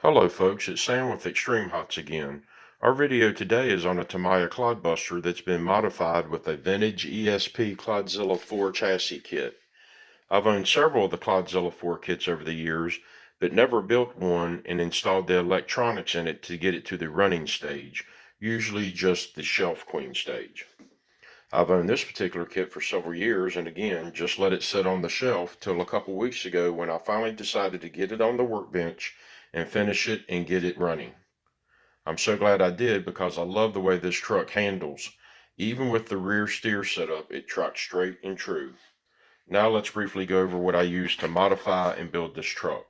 Hello folks, it's Sam with Extreme Hots again. Our video today is on a Tamiya clodbuster that's been modified with a vintage ESP Clodzilla IV chassis kit. I've owned several of the Clodzilla IV kits over the years, but never built one and installed the electronics in it to get it to the running stage, usually just the shelf queen stage. I've owned this particular kit for several years and again just let it sit on the shelf till a couple weeks ago when I finally decided to get it on the workbench and finish it and get it running. I'm so glad I did because I love the way this truck handles. Even with the rear steer setup, it tracks straight and true. Now let's briefly go over what I used to modify and build this truck.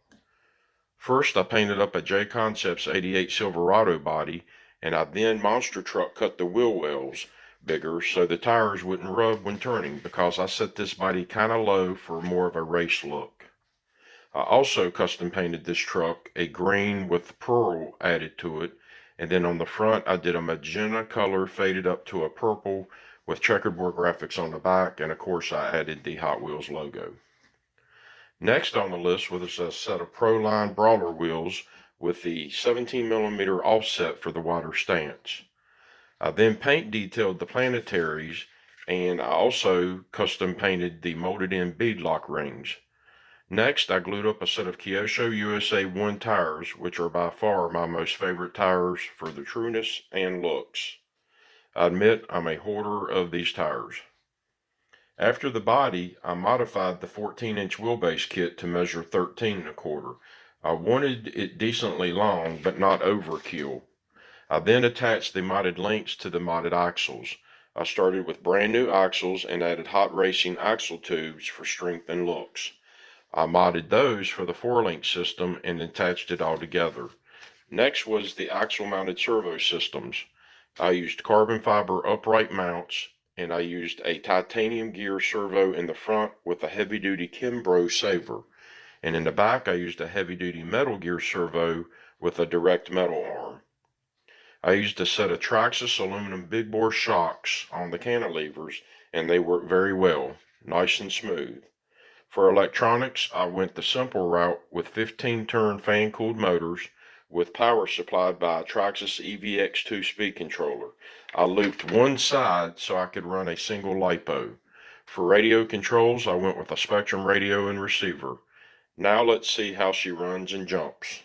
First, I painted up a J Concepts 88 Silverado body, and I then monster truck cut the wheel wells bigger so the tires wouldn't rub when turning because I set this body kinda low for more of a race look. I also custom painted this truck a green with pearl added to it, and then on the front I did a magenta color faded up to a purple with checkerboard graphics on the back, and of course I added the Hot Wheels logo. Next on the list was a set of Proline Brawler wheels with the 17mm offset for the wider stance. I then paint detailed the planetaries, and I also custom painted the molded in beadlock rings. Next, I glued up a set of Kyosho USA 1 tires, which are by far my most favorite tires for the trueness and looks. I admit I'm a hoarder of these tires. After the body, I modified the 14-inch wheelbase kit to measure 13 1/4. I wanted it decently long, but not overkill. I then attached the modded links to the modded axles. I started with brand new axles and added hot racing axle tubes for strength and looks. I modded those for the 4-link system and attached it all together. Next was the axle mounted servo systems. I used carbon fiber upright mounts, and I used a titanium gear servo in the front with a heavy duty Kimbrough saver, and in the back I used a heavy duty metal gear servo with a direct metal arm. I used a set of Traxxas aluminum big bore shocks on the cantilevers, and they work very well, nice and smooth. For electronics, I went the simple route with 15-turn fan-cooled motors with power supplied by a Traxxas EVX2 speed controller. I looped one side so I could run a single LiPo. For radio controls, I went with a Spectrum radio and receiver. Now let's see how she runs and jumps.